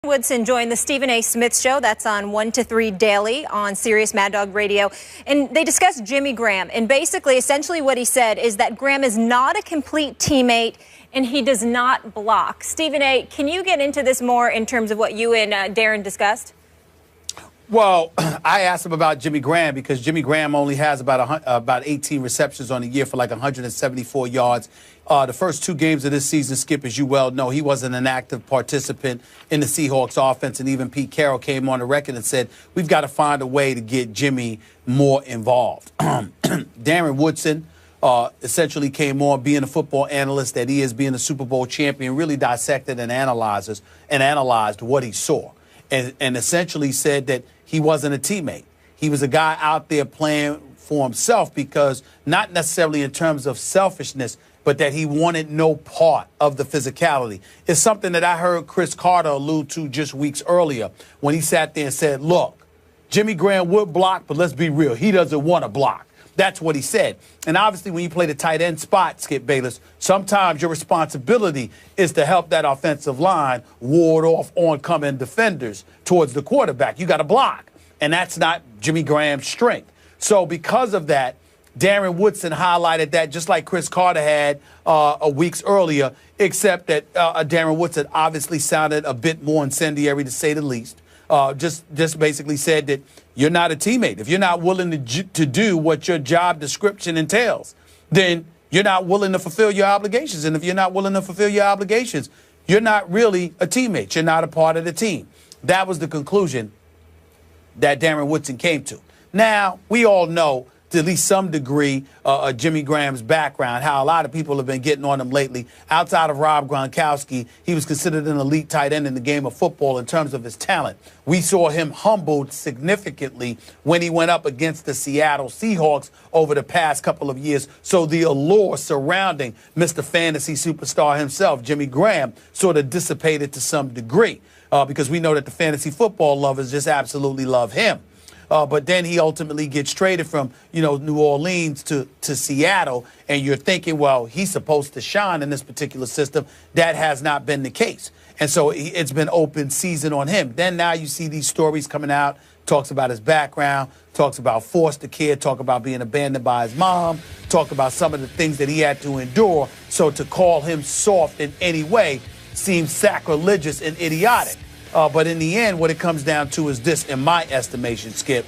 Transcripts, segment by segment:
Woodson joined the Stephen A. Smith Show. That's on 1 to 3 daily on Sirius Mad Dog Radio. And they discussed Jimmy Graham. And basically, essentially what he said is that Graham is not a complete teammate and he does not block. Stephen A., can you get into this more in terms of what you and Darren discussed? Well, I asked him about Jimmy Graham because Jimmy Graham only has about 18 receptions on the year for like 174 yards. The first 2 games of this season, Skip, as you well know, he wasn't an active participant in the Seahawks offense. And even Pete Carroll came on the record and said, we've got to find a way to get Jimmy more involved. Darren Woodson essentially came on being a football analyst that he is, being a Super Bowl champion, really dissected and analyzed what he saw. And essentially said that he wasn't a teammate. He was a guy out there playing for himself because not necessarily in terms of selfishness, but that he wanted no part of the physicality. It's something that I heard Chris Carter allude to just weeks earlier when he sat there and said, look, Jimmy Graham would block, but let's be real, he doesn't want to block. That's what he said. And obviously, when you play the tight end spot, Skip Bayless, sometimes your responsibility is to help that offensive line ward off oncoming defenders towards the quarterback. You got to block. And that's not Jimmy Graham's strength. So because of that, Darren Woodson highlighted that just like Chris Carter had weeks earlier, except that Darren Woodson obviously sounded a bit more incendiary, to say the least. Just basically said that you're not a teammate. If you're not willing to do what your job description entails, then you're not willing to fulfill your obligations. And if you're not willing to fulfill your obligations, you're not really a teammate. You're not a part of the team. That was the conclusion that Darren Woodson came to. Now, we all know, to at least some degree, Jimmy Graham's background, how a lot of people have been getting on him lately. Outside of Rob Gronkowski, he was considered an elite tight end in the game of football in terms of his talent. We saw him humbled significantly when he went up against the Seattle Seahawks over the past couple of years. So the allure surrounding Mr. Fantasy Superstar himself, Jimmy Graham, sort of dissipated to some degree because we know that the fantasy football lovers just absolutely love him. But then he ultimately gets traded from, New Orleans to Seattle. And you're thinking, well, he's supposed to shine in this particular system. That has not been the case. And so it's been open season on him. Then now you see these stories coming out, talks about his background, talks about foster care, talk about being abandoned by his mom, talk about some of the things that he had to endure. So to call him soft in any way seems sacrilegious and idiotic. But in the end, what it comes down to is this, in my estimation, Skip.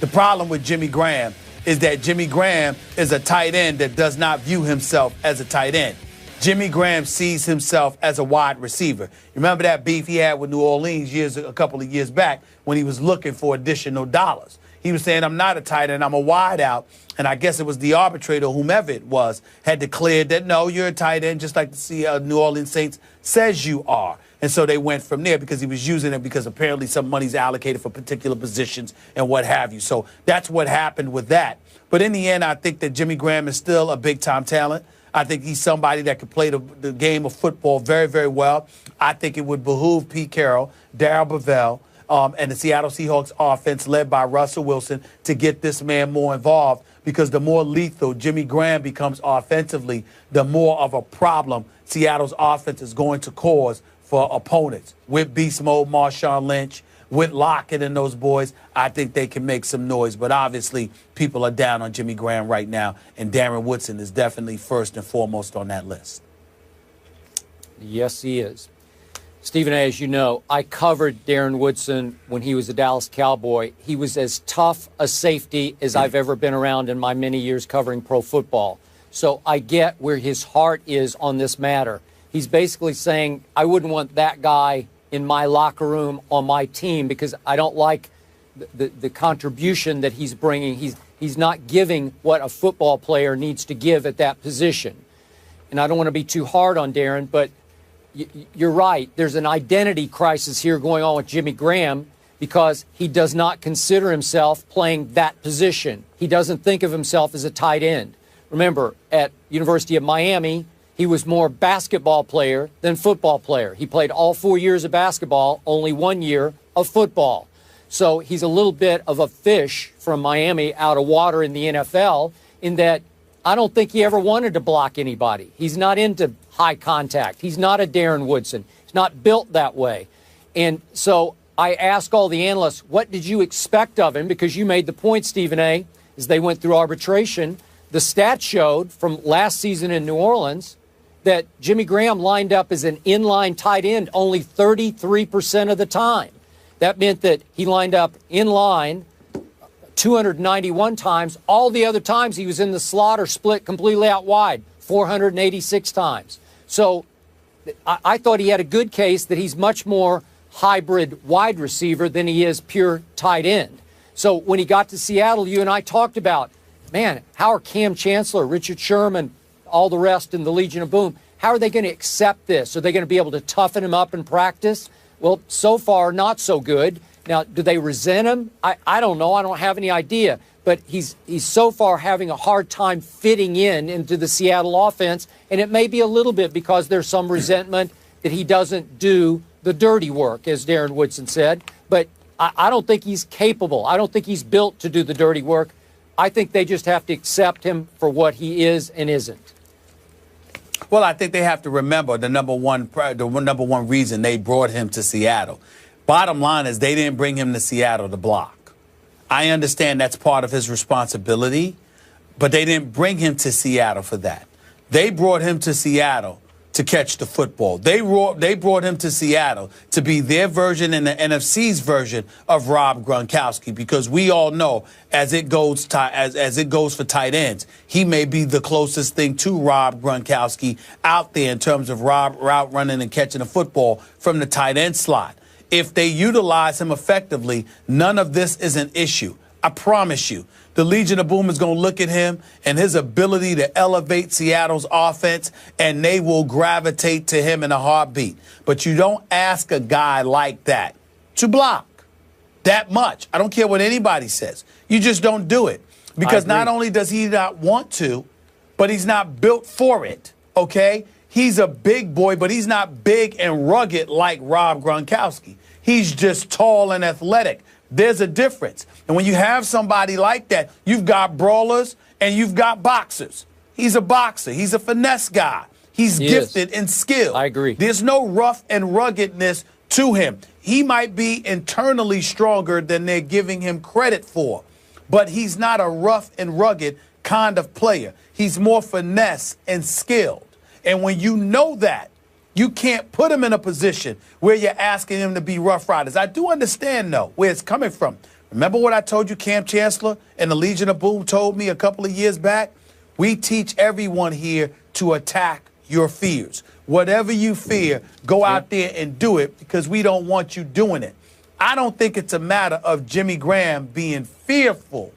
The problem with Jimmy Graham is that Jimmy Graham is a tight end that does not view himself as a tight end. Jimmy Graham sees himself as a wide receiver. Remember that beef he had with New Orleans a couple of years back when he was looking for additional dollars. He was saying, I'm not a tight end, I'm a wide out. And I guess it was the arbitrator, whomever it was, had declared that, no, you're a tight end, just like the New Orleans Saints says you are. And so they went from there because he was using it because apparently some money's allocated for particular positions and what have you. So that's what happened with that. But in the end, I think that Jimmy Graham is still a big-time talent. I think he's somebody that could play the game of football very, very well. I think it would behoove Pete Carroll, Darrell Bevell, and the Seattle Seahawks offense led by Russell Wilson to get this man more involved, because the more lethal Jimmy Graham becomes offensively, the more of a problem Seattle's offense is going to cause for opponents. With beast mode Marshawn Lynch, with Lockett and those boys, I think they can make some noise. But obviously, people are down on Jimmy Graham right now, and Darren Woodson is definitely first and foremost on that list. Yes, he is. Stephen A., as you know, I covered Darren Woodson when he was a Dallas Cowboy. He was as tough a safety as I've ever been around in my many years covering pro football. So I get where his heart is on this matter. He's basically saying, I wouldn't want that guy in my locker room on my team because I don't like the contribution that he's bringing. He's not giving what a football player needs to give at that position. And I don't want to be too hard on Darren, but you're right. There's an identity crisis here going on with Jimmy Graham because he does not consider himself playing that position. He doesn't think of himself as a tight end. Remember, at University of Miami, he was more basketball player than football player. He played all 4 years of basketball, only 1 year of football. So he's a little bit of a fish from Miami out of water in the NFL in that I don't think he ever wanted to block anybody. He's not into high contact. He's not a Darren Woodson. He's not built that way. And so I ask all the analysts, what did you expect of him? Because you made the point, Stephen A., as they went through arbitration. The stats showed from last season in New Orleans that Jimmy Graham lined up as an inline tight end only 33% of the time. That meant that he lined up in line 291 times. All the other times he was in the slot or split completely out wide, 486 times. So I thought he had a good case that he's much more hybrid wide receiver than he is pure tight end. So when he got to Seattle, you and I talked about, man, how are Cam Chancellor, Richard Sherman, all the rest in the Legion of Boom, how are they going to accept this? Are they going to be able to toughen him up in practice? Well, so far, not so good. Now, do they resent him? I don't know. I don't have any idea. But he's so far having a hard time fitting into the Seattle offense, and it may be a little bit because there's some resentment that he doesn't do the dirty work, as Darren Woodson said. But I don't think he's capable. I don't think he's built to do the dirty work. I think they just have to accept him for what he is and isn't. Well, I think they have to remember the number one reason they brought him to Seattle. Bottom line is they didn't bring him to Seattle to block. I understand that's part of his responsibility, but they didn't bring him to Seattle for that. They brought him to Seattle to catch the football. They brought him to Seattle to be their version and the NFC's version of Rob Gronkowski, because we all know as it goes for tight ends, he may be the closest thing to Rob Gronkowski out there in terms of route running and catching the football from the tight end slot. If they utilize him effectively, none of this is an issue. I promise you. The Legion of Boom is going to look at him and his ability to elevate Seattle's offense, and they will gravitate to him in a heartbeat. But you don't ask a guy like that to block that much. I don't care what anybody says. You just don't do it. Because not only does he not want to, but he's not built for it, okay? He's a big boy, but he's not big and rugged like Rob Gronkowski. He's just tall and athletic. There's a difference. And when you have somebody like that, you've got brawlers and you've got boxers. He's a boxer. He's a finesse guy. He's gifted in skill. I agree. There's no rough and ruggedness to him. He might be internally stronger than they're giving him credit for, but he's not a rough and rugged kind of player. He's more finesse and skilled. And when you know that, you can't put him in a position where you're asking him to be Rough Riders. I do understand, though, where it's coming from. Remember what I told you Cam Chancellor and the Legion of Boom told me a couple of years back? We teach everyone here to attack your fears. Whatever you fear, go out there and do it, because we don't want you doing it. I don't think it's a matter of Jimmy Graham being fearful.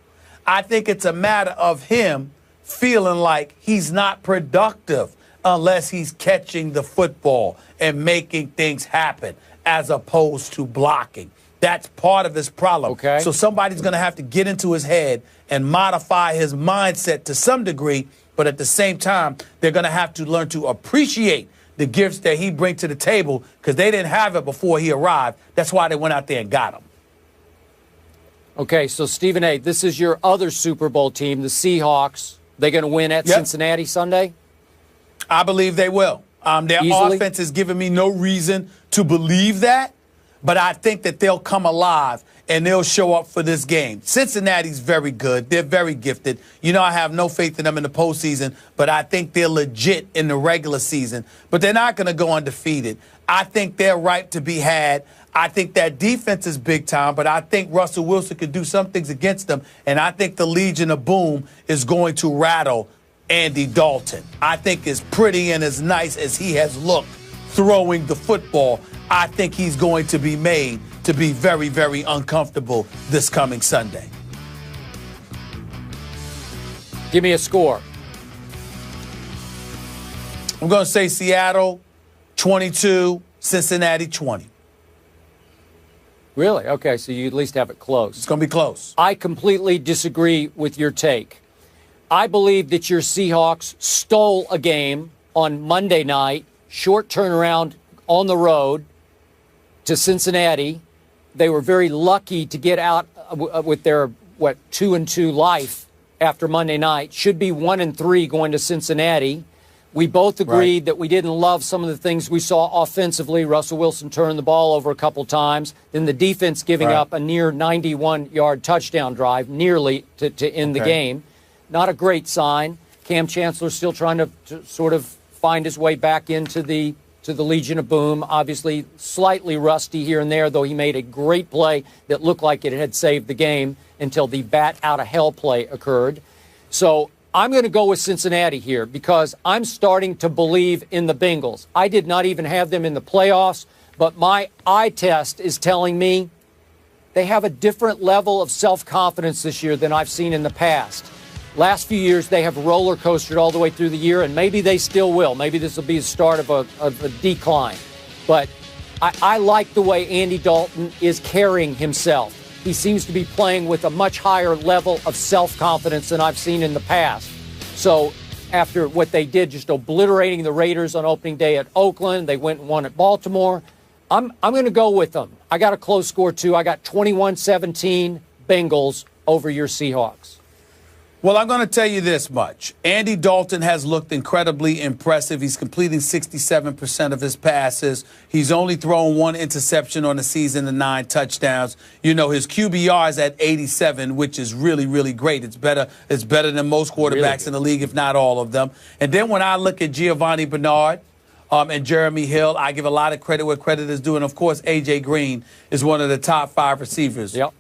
I think it's a matter of him feeling like he's not productive unless he's catching the football and making things happen as opposed to blocking. That's part of his problem. Okay. So somebody's going to have to get into his head and modify his mindset to some degree, but at the same time, they're going to have to learn to appreciate the gifts that he brings to the table, because they didn't have it before he arrived. That's why they went out there and got him. Okay, so Stephen A., this is your other Super Bowl team, the Seahawks. They going to win at Cincinnati Sunday? I believe they will. Their offense has given me no reason to believe that, but I think that they'll come alive and they'll show up for this game. Cincinnati's very good. They're very gifted. You know, I have no faith in them in the postseason, but I think they're legit in the regular season. But they're not going to go undefeated. I think they're ripe to be had. I think that defense is big time, but I think Russell Wilson could do some things against them, and I think the Legion of Boom is going to rattle Andy Dalton. I think as pretty and as nice as he has looked throwing the football, I think he's going to be made to be very, very uncomfortable this coming Sunday. Give me a score. I'm going to say Seattle 22, Cincinnati 20. Really? Okay, so you at least have it close. It's going to be close. I completely disagree with your take. I believe that your Seahawks stole a game on Monday night, short turnaround on the road to Cincinnati. They were very lucky to get out with their, 2-2 life after Monday night. Should be 1-3 going to Cincinnati. We both agreed that we didn't love some of the things we saw offensively. Russell Wilson turned the ball over a couple times. Then the defense giving up a near 91-yard touchdown drive, nearly to end the game. Not a great sign. Cam Chancellor still trying to sort of find his way back into the Legion of Boom. Obviously slightly rusty here and there, though he made a great play that looked like it had saved the game until the bat out of hell play occurred. So I'm going to go with Cincinnati here because I'm starting to believe in the Bengals. I did not even have them in the playoffs, but my eye test is telling me they have a different level of self-confidence this year than I've seen in the past. Last few years, they have roller coastered all the way through the year, and maybe they still will. Maybe this will be the start of a decline. But I like the way Andy Dalton is carrying himself. He seems to be playing with a much higher level of self-confidence than I've seen in the past. So after what they did, just obliterating the Raiders on opening day at Oakland, they went and won at Baltimore. I'm going to go with them. I got a close score, too. I got 21-17 Bengals over your Seahawks. Well, I'm going to tell you this much. Andy Dalton has looked incredibly impressive. He's completing 67% of his passes. He's only thrown one interception on the season and 9 touchdowns. You know, his QBR is at 87, which is really, really great. It's better than most quarterbacks in the league, if not all of them. And then when I look at Giovanni Bernard and Jeremy Hill, I give a lot of credit where credit is due. And, of course, A.J. Green is one of the top 5 receivers. Yep.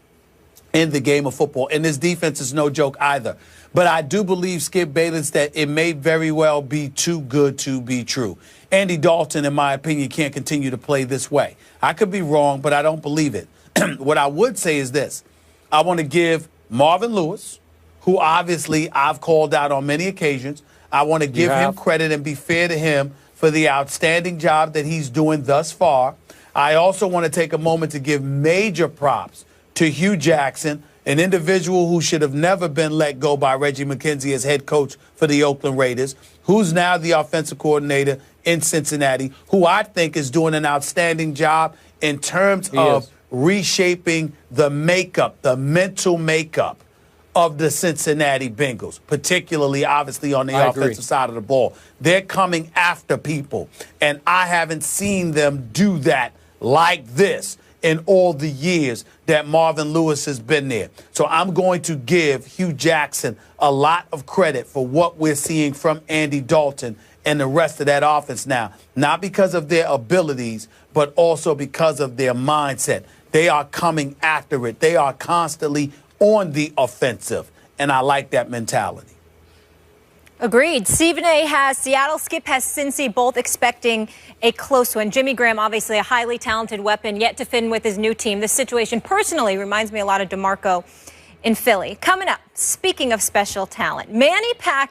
In the game of football. And this defense is no joke either. But I do believe, Skip Bayless, that it may very well be too good to be true. Andy Dalton, in my opinion, can't continue to play this way. I could be wrong, but I don't believe it. What I would say is this. I want to give Marvin Lewis, who obviously I've called out on many occasions, I want to give him credit and be fair to him for the outstanding job that he's doing thus far. I also want to take a moment to give major props to Hugh Jackson, an individual who should have never been let go by Reggie McKenzie as head coach for the Oakland Raiders, who's now the offensive coordinator in Cincinnati, who I think is doing an outstanding job in terms of reshaping the makeup, the mental makeup of the Cincinnati Bengals, particularly, obviously, on the offensive side of the ball. They're coming after people, and I haven't seen them do that like this in all the years that Marvin Lewis has been there. So I'm going to give Hugh Jackson a lot of credit for what we're seeing from Andy Dalton and the rest of that offense now, not because of their abilities, but also because of their mindset. They are coming after it. They are constantly on the offensive, and I like that mentality. Agreed. Stephen A. has Seattle, Skip has Cincy, both expecting a close one. Jimmy Graham, obviously a highly talented weapon, yet to fit in with his new team. This situation personally reminds me a lot of DeMarco in Philly. Coming up, speaking of special talent, Manny Pacquiao